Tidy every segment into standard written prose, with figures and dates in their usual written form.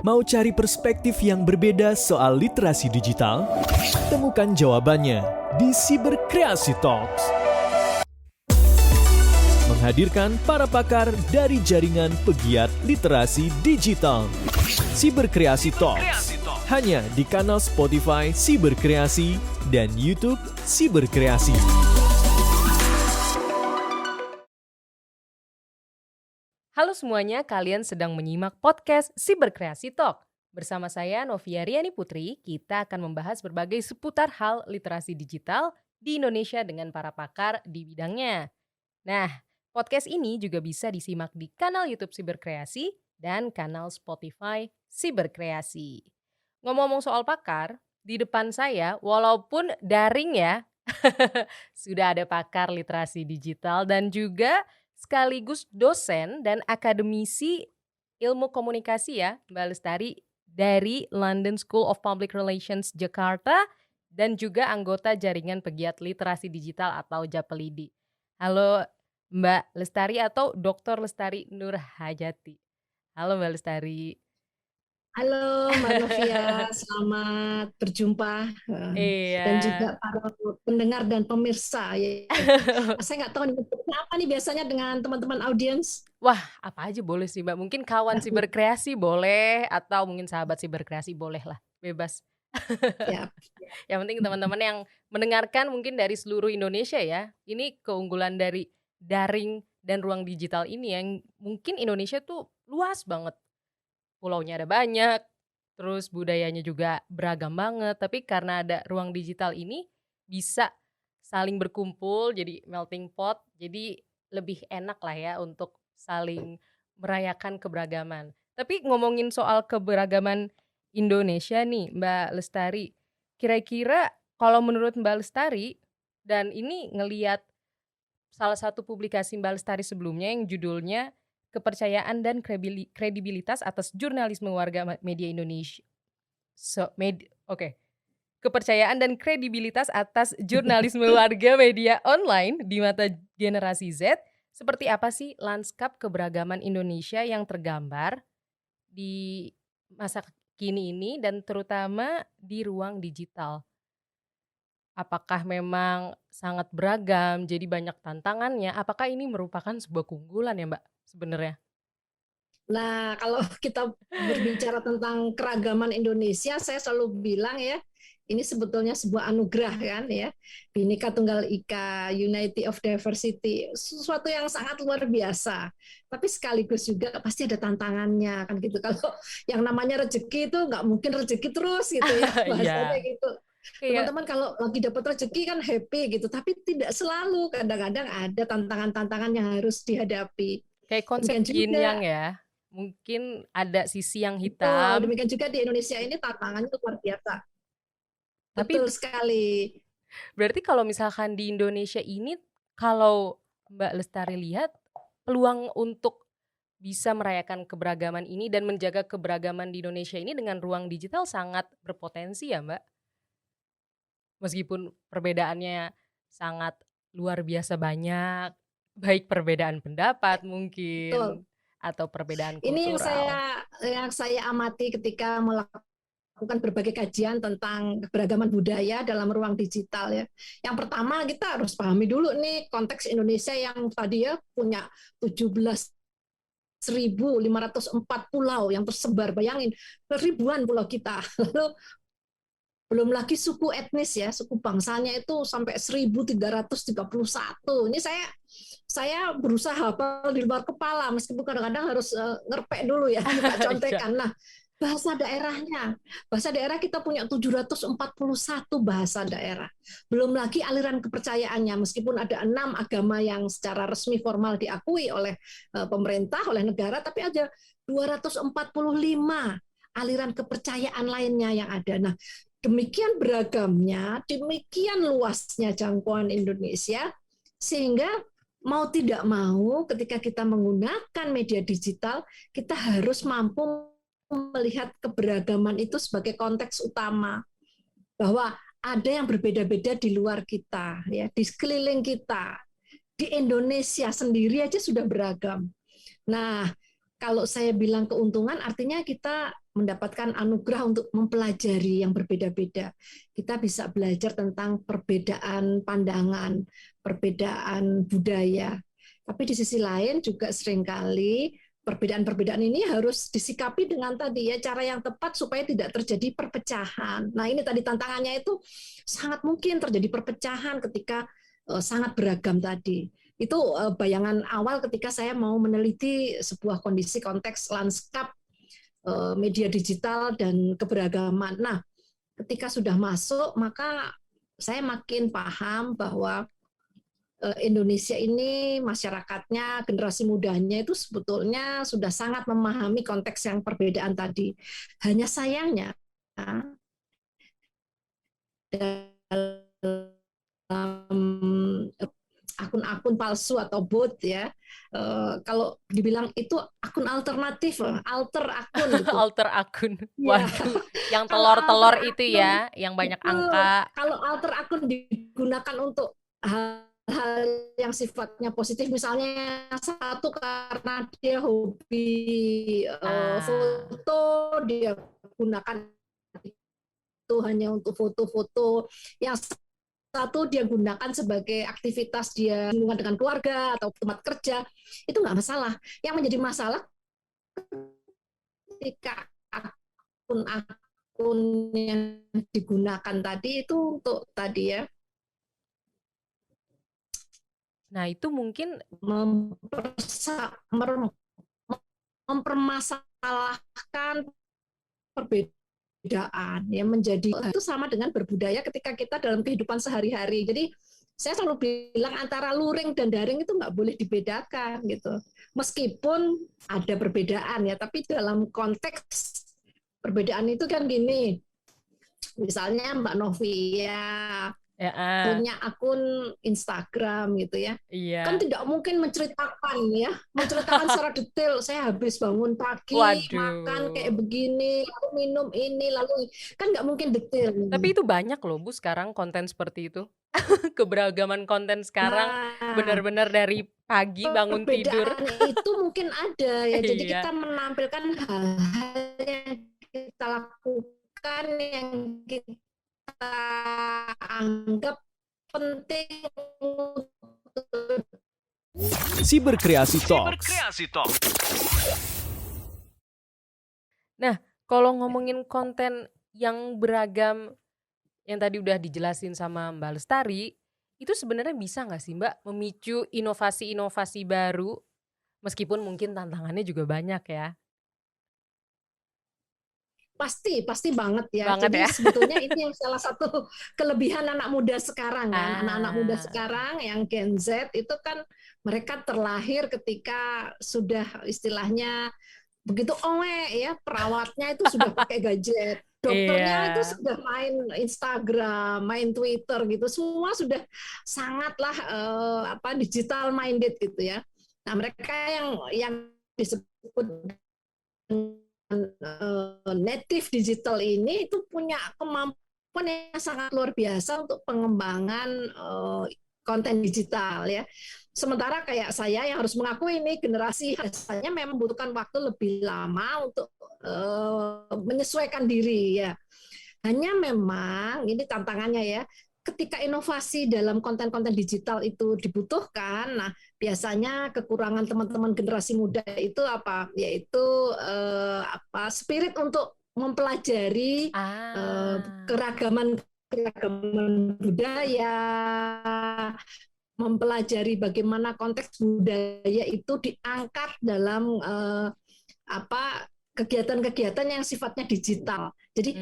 Mau cari perspektif yang berbeda soal literasi digital? Temukan jawabannya di Siberkreasi Talks. Menghadirkan para pakar dari jaringan pegiat literasi digital. Siberkreasi Talks. Hanya di kanal Spotify Siberkreasi dan YouTube Siberkreasi. Halo semuanya, kalian sedang menyimak podcast Siberkreasi Talk. Bersama saya Novia Riani Putri, kita akan membahas berbagai seputar hal literasi digital di Indonesia dengan para pakar di bidangnya. Nah, podcast ini juga bisa disimak di kanal YouTube Siberkreasi dan kanal Spotify Siberkreasi. Ngomong-ngomong soal pakar, di depan saya walaupun daring ya, sudah ada pakar literasi digital dan juga sekaligus dosen dan akademisi ilmu komunikasi ya, Mbak Lestari dari London School of Public Relations Jakarta dan juga anggota jaringan pegiat literasi digital atau JAPLIDI. Halo Mbak Lestari atau Dr. Lestari Nurhajati. Halo Mbak Lestari. Halo Mbak Novia, selamat berjumpa dan juga Iya. para pendengar dan pemirsa. Ya. Saya nggak tahu nih, apa nih biasanya dengan teman-teman audiens. Wah, apa aja boleh sih Mbak. Mungkin kawan Siberkreasi boleh atau mungkin sahabat Siberkreasi boleh lah, bebas. Ya. Yang penting teman-teman yang mendengarkan mungkin dari seluruh Indonesia ya. Ini keunggulan dari daring dan ruang digital ini yang mungkin Indonesia tuh luas banget. Pulaunya ada banyak, terus budayanya juga beragam banget. Tapi karena ada ruang digital ini bisa saling berkumpul jadi melting pot. Jadi lebih enak lah ya untuk saling merayakan keberagaman. Tapi ngomongin soal keberagaman Indonesia nih Mbak Lestari. Kira-kira kalau menurut Mbak Lestari, dan ini ngeliat salah satu publikasi Mbak Lestari sebelumnya yang judulnya Kepercayaan dan Kredibilitas atas Jurnalisme Warga Media Indonesia. Kepercayaan dan kredibilitas atas jurnalisme warga media online di mata generasi Z. Seperti apa sih lanskap keberagaman Indonesia yang tergambar di masa kini ini dan terutama di ruang digital? Apakah memang sangat beragam, jadi banyak tantangannya? Apakah ini merupakan sebuah keunggulan ya Mbak sebenarnya? Nah, kalau kita berbicara tentang keragaman Indonesia, saya selalu bilang ya, ini sebetulnya sebuah anugerah kan ya, Bhinneka Tunggal Ika, Unity of Diversity, sesuatu yang sangat luar biasa. Tapi sekaligus juga pasti ada tantangannya kan gitu. Kalau yang namanya rezeki itu nggak mungkin rezeki terus gitu ya, bahasanya gitu. Teman-teman kalau lagi dapat rezeki kan happy gitu, tapi tidak selalu. Kadang-kadang ada tantangan-tantangan yang harus dihadapi. Kayak konsep yin yang ya, mungkin ada sisi yang hitam. Demikian juga di Indonesia ini tantangannya luar biasa. Betul sekali. Berarti kalau misalkan di Indonesia ini, kalau Mbak Lestari lihat, peluang untuk bisa merayakan keberagaman ini dan menjaga keberagaman di Indonesia ini dengan ruang digital sangat berpotensi ya Mbak? Meskipun perbedaannya sangat luar biasa banyak, baik perbedaan pendapat mungkin. Betul. Atau perbedaan kultural. Ini yang saya amati ketika melakukan berbagai kajian tentang keberagaman budaya dalam ruang digital ya. Yang pertama kita harus pahami dulu nih konteks Indonesia yang tadi ya punya 17.504 pulau yang tersebar. Bayangin ribuan pulau kita. Lalu belum lagi suku etnis ya, suku bangsanya itu sampai 1.331. Ini saya berusaha hafal di luar kepala, meskipun kadang-kadang harus ngerpek dulu ya, buka contekan. Nah, bahasa daerah kita punya 741 bahasa daerah. Belum lagi aliran kepercayaannya, meskipun ada 6 agama yang secara resmi formal diakui oleh pemerintah, oleh negara, tapi ada 245 aliran kepercayaan lainnya yang ada. Nah, demikian beragamnya, demikian luasnya jangkauan Indonesia, sehingga mau tidak mau ketika kita menggunakan media digital, kita harus mampu melihat keberagaman itu sebagai konteks utama. Bahwa ada yang berbeda-beda di luar kita, ya, di sekeliling kita. Di Indonesia sendiri aja sudah beragam. Nah, kalau saya bilang keuntungan, artinya kita mendapatkan anugerah untuk mempelajari yang berbeda-beda. Kita bisa belajar tentang perbedaan pandangan, perbedaan budaya. Tapi di sisi lain juga seringkali perbedaan-perbedaan ini harus disikapi dengan tadi ya cara yang tepat supaya tidak terjadi perpecahan. Nah, ini tadi tantangannya itu sangat mungkin terjadi perpecahan ketika sangat beragam tadi. Itu bayangan awal ketika saya mau meneliti sebuah kondisi konteks lanskap media digital dan keberagaman. Nah, ketika sudah masuk, maka saya makin paham bahwa Indonesia ini masyarakatnya, generasi mudanya itu sebetulnya sudah sangat memahami konteks yang perbedaan tadi. Hanya sayangnya dalam akun-akun palsu atau bot ya, kalau dibilang itu akun alternatif, alter akun gitu. Alter akun. Ya. Waduh, yang Kalau telur-telur alter itu akun, ya, yang banyak betul. angka. Kalau alter akun digunakan untuk hal yang sifatnya positif, misalnya satu karena dia hobi foto, dia gunakan itu hanya untuk foto-foto. Yang satu dia gunakan sebagai aktivitas dia hubungan dengan keluarga atau tempat kerja, itu nggak masalah. Yang menjadi masalah ketika akun-akun yang digunakan tadi itu untuk tadi ya Nah, itu mungkin mempermasalahkan perbedaan yang menjadi itu sama dengan berbudaya ketika kita dalam kehidupan sehari-hari. Jadi saya selalu bilang antara luring dan daring itu nggak boleh dibedakan gitu. Meskipun ada perbedaan ya, tapi dalam konteks perbedaan itu kan gini. Misalnya Mbak Novia punya akun Instagram gitu ya. Iya. Kan tidak mungkin menceritakan secara detail saya habis bangun pagi, makan kayak begini, lalu minum ini, lalu kan nggak mungkin detail. Tapi itu banyak loh Bu sekarang konten seperti itu. Keberagaman konten sekarang benar-benar dari pagi bangun tidur. Itu mungkin ada ya. Jadi kita menampilkan hal-hal yang kita lakukan yang kita anggap penting. Siberkreasi Talks. Nah, kalau ngomongin konten yang beragam yang tadi udah dijelasin sama Mbak Lestari, itu sebenarnya bisa nggak sih Mbak memicu inovasi-inovasi baru meskipun mungkin tantangannya juga banyak ya? Pasti banget ya. Banget Jadi ya. sebetulnya ini yang salah satu kelebihan anak muda sekarang kan. Anak-anak muda sekarang yang Gen Z itu kan mereka terlahir ketika sudah istilahnya begitu ya, perawatnya itu sudah pakai gadget. Dokternya itu sudah main Instagram, main Twitter gitu. Semua sudah sangatlah digital minded gitu ya. Nah, mereka yang disebut native digital ini itu punya kemampuan yang sangat luar biasa untuk pengembangan konten digital ya. Sementara kayak saya yang harus mengakui ini generasi biasanya memang membutuhkan waktu lebih lama untuk menyesuaikan diri ya. Hanya memang ini tantangannya ya. Ketika inovasi dalam konten-konten digital itu dibutuhkan, nah biasanya kekurangan teman-teman generasi muda itu apa? Yaitu spirit untuk mempelajari keragaman budaya, mempelajari bagaimana konteks budaya itu diangkat dalam kegiatan-kegiatan yang sifatnya digital. Jadi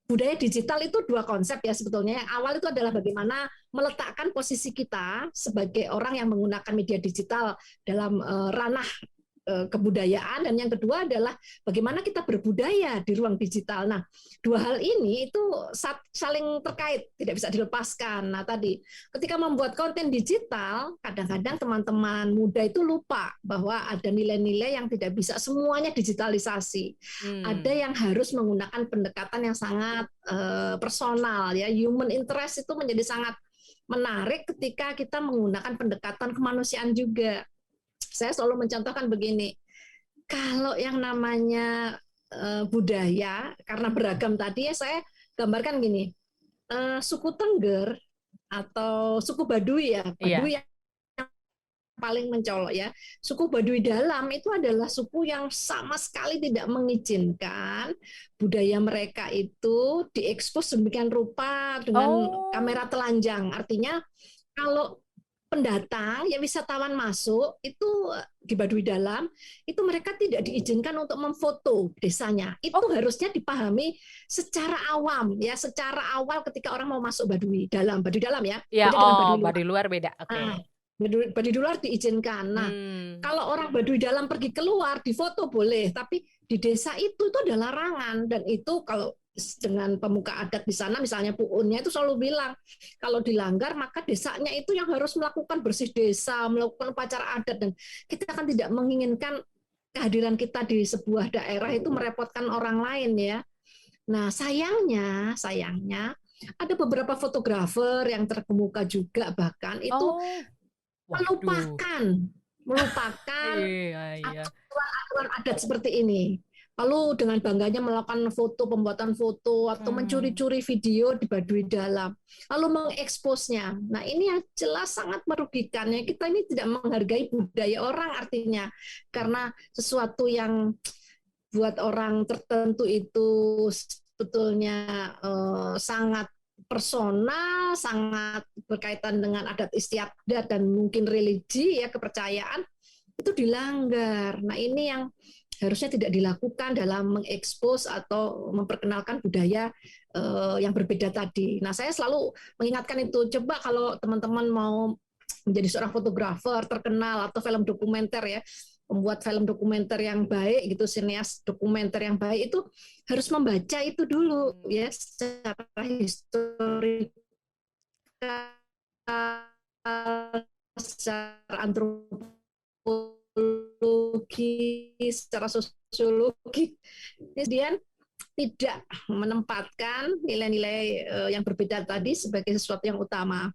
budaya digital itu dua konsep ya sebetulnya. Yang awal itu adalah bagaimana meletakkan posisi kita sebagai orang yang menggunakan media digital dalam ranah kebudayaan, dan yang kedua adalah bagaimana kita berbudaya di ruang digital. Nah, dua hal ini itu saling terkait, tidak bisa dilepaskan. Nah, tadi ketika membuat konten digital, kadang-kadang teman-teman muda itu lupa bahwa ada nilai-nilai yang tidak bisa semuanya digitalisasi. Ada yang harus menggunakan pendekatan yang sangat personal ya, human interest itu menjadi sangat menarik ketika kita menggunakan pendekatan kemanusiaan juga. Saya selalu mencontohkan begini, Kalau yang namanya budaya, karena beragam tadi ya saya gambarkan gini, suku Tengger atau suku Baduy ya, Iya. Baduy yang paling mencolok ya. Suku Baduy Dalam itu adalah suku yang sama sekali tidak mengizinkan budaya mereka itu diekspos demikian rupa dengan Oh, kamera telanjang. Artinya kalau pendatang ya wisatawan masuk itu di Baduy Dalam itu mereka tidak diizinkan untuk memfoto desanya. oh, Itu harusnya dipahami secara awam ya, secara awal ketika orang mau masuk Baduy Dalam ya. ya, Beda dengan oh, Baduy Luar. Baduy luar beda. Oke. Nah, Baduy luar diizinkan. Nah, Hmm. kalau orang Baduy Dalam pergi keluar, difoto boleh, tapi di desa itu ada larangan. Dan itu kalau dengan pemuka adat di sana, misalnya Puunnya itu selalu bilang, kalau dilanggar maka desanya itu yang harus melakukan bersih desa, melakukan upacara adat. Dan kita kan tidak menginginkan kehadiran kita di sebuah daerah itu merepotkan orang lain ya. Nah, sayangnya ada beberapa fotografer yang terkemuka juga bahkan itu Oh, waduh. melupakan melupakan Iya, iya. aturan-aturan adat seperti ini. Lalu dengan bangganya melakukan pembuatan foto atau Hmm. mencuri-curi video di Baduy Dalam, lalu mengeksposnya. Nah ini yang jelas sangat merugikan. Ya, kita ini tidak menghargai budaya orang artinya, karena sesuatu yang buat orang tertentu itu sebetulnya sangat personal, sangat berkaitan dengan adat istiadat dan mungkin religi ya kepercayaan itu dilanggar. Nah ini yang harusnya tidak dilakukan dalam mengekspos atau memperkenalkan budaya yang berbeda tadi. Nah saya selalu mengingatkan itu. Coba kalau teman-teman mau menjadi seorang fotografer terkenal atau film dokumenter ya, membuat film dokumenter yang baik gitu, sineas dokumenter yang baik itu harus membaca itu dulu Hmm. ya secara historikal, secara antropologi, secara sosiologi. Kemudian tidak menempatkan nilai-nilai yang berbeda tadi sebagai sesuatu yang utama.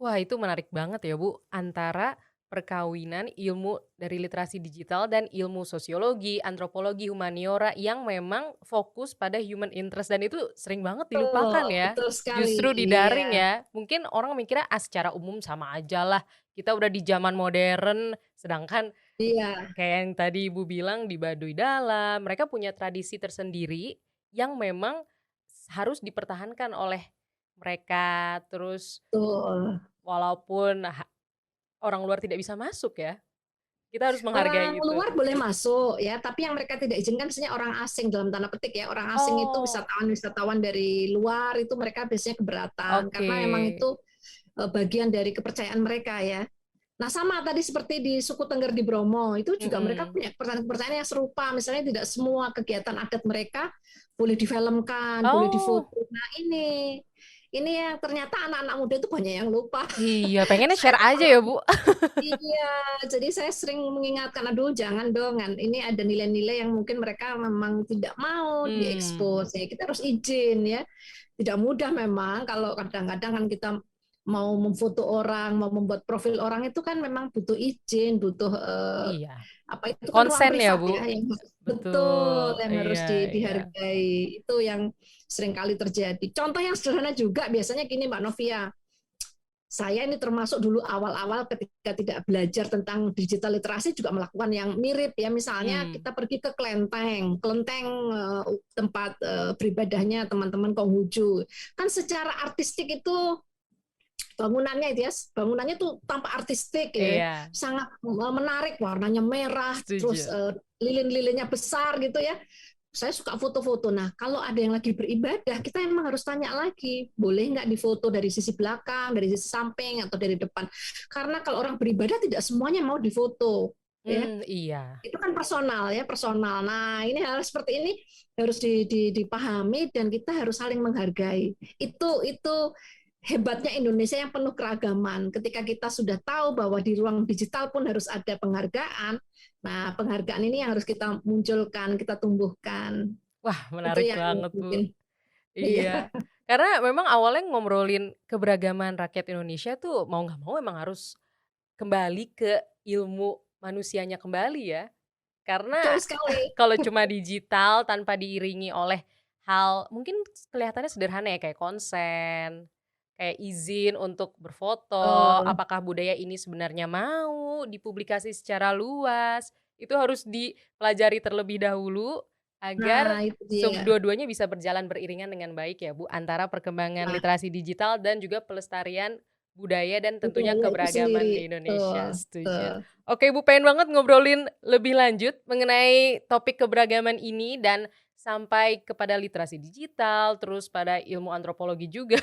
Wah, itu menarik banget ya, Bu, antara perkawinan ilmu dari literasi digital dan ilmu sosiologi, antropologi, humaniora yang memang fokus pada human interest dan itu sering banget dilupakan Betul, ya. betul sekali. Justru di daring Iya, ya. Mungkin orang mikirnya secara umum sama aja lah. Kita udah di zaman modern, sedangkan iya, kayak yang tadi Ibu bilang di Baduy Dalam, mereka punya tradisi tersendiri yang memang harus dipertahankan oleh mereka. Terus betul. walaupun orang luar tidak bisa masuk ya, kita harus Orang menghargai itu. luar boleh masuk ya, tapi yang mereka tidak izinkan biasanya orang asing dalam tanda petik ya. Orang asing itu Oh, wisatawan-wisatawan dari luar itu mereka biasanya keberatan oke. karena memang itu bagian dari kepercayaan mereka ya. Nah, sama tadi seperti di suku Tengger di Bromo, itu juga mereka Mhm. punya kepercayaan yang serupa. Misalnya tidak semua kegiatan adat mereka boleh difilmkan, boleh Oh, difoto. Nah, ini yang ternyata anak-anak muda itu banyak yang lupa. iya pengennya Saya share aja ya, Bu. Iya, jadi saya sering mengingatkan, aduh jangan dong, ini ada nilai-nilai yang mungkin mereka memang tidak mau Hmm, diekspos. Ya, kita harus izin ya. Tidak mudah memang kalau kadang-kadang kan kita mau memfoto orang, mau membuat profil orang itu kan memang butuh izin, butuh iya. apa itu kan ruang Konsen ya, privat Bu? ya yang betul Betul, yang harus iya, iya. dihargai. Itu yang sering kali terjadi. Contoh yang sederhana juga biasanya gini Mbak Novia, saya ini termasuk dulu awal-awal ketika tidak belajar tentang digital literasi juga melakukan yang mirip ya. Misalnya Hmm. kita pergi ke Kelenteng tempat beribadahnya teman-teman Konghucu. Kan secara artistik itu bangunannya itu ya, bangunannya tuh tampak artistik ya, Iya, sangat menarik, warnanya merah, terus setuju. lilin-lilinnya besar gitu ya. Saya suka foto-foto. Nah, kalau ada yang lagi beribadah, kita emang harus tanya lagi, boleh nggak difoto dari sisi belakang, dari sisi samping, atau dari depan? Karena kalau orang beribadah tidak semuanya mau difoto, ya. Iya. Itu kan personal ya, personal. Nah, ini hal seperti ini harus dipahami dan kita harus saling menghargai. Itu hebatnya Indonesia yang penuh keragaman. Ketika kita sudah tahu bahwa di ruang digital pun harus ada penghargaan. Nah, penghargaan ini yang harus kita munculkan, kita tumbuhkan. Wah, Itu menarik yang banget, Bu. mungkin Iya. iya, Karena memang awalnya ngobrolin keberagaman rakyat Indonesia tuh mau nggak mau emang harus kembali ke ilmu manusianya kembali ya. Karena Betul sekali. kalau cuma digital tanpa diiringi oleh hal mungkin kelihatannya sederhana ya kayak konsen, kayak izin untuk berfoto, Eh, apakah budaya ini sebenarnya mau dipublikasi secara luas, itu harus dipelajari terlebih dahulu agar Nah, itu dia. dua-duanya bisa berjalan beriringan dengan baik ya Bu, antara perkembangan Nah, literasi digital dan juga pelestarian budaya dan tentunya budaya itu keberagaman sendiri. di Indonesia. Betul, Setuju. betul. Oke Bu, pengen banget ngobrolin lebih lanjut mengenai topik keberagaman ini dan sampai kepada literasi digital, terus pada ilmu antropologi juga.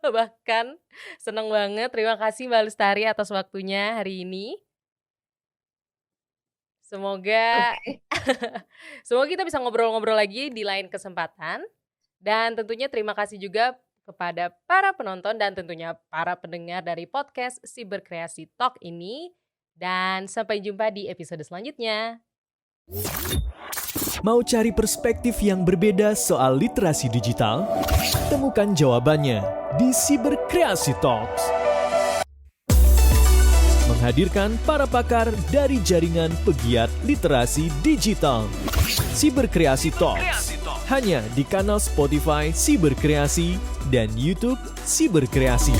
Bahkan seneng banget. Terima kasih Mbak Lestari atas waktunya hari ini. Semoga Oke. semoga kita bisa ngobrol-ngobrol lagi di lain kesempatan. Dan tentunya terima kasih juga kepada para penonton dan tentunya para pendengar dari podcast Siberkreasi Talk ini. Dan sampai jumpa di episode selanjutnya. Mau cari perspektif yang berbeda soal literasi digital? Temukan jawabannya di Siberkreasi Talks. Menghadirkan para pakar dari jaringan pegiat literasi digital. Siberkreasi Talks. Hanya di kanal Spotify Siberkreasi dan YouTube Siberkreasi.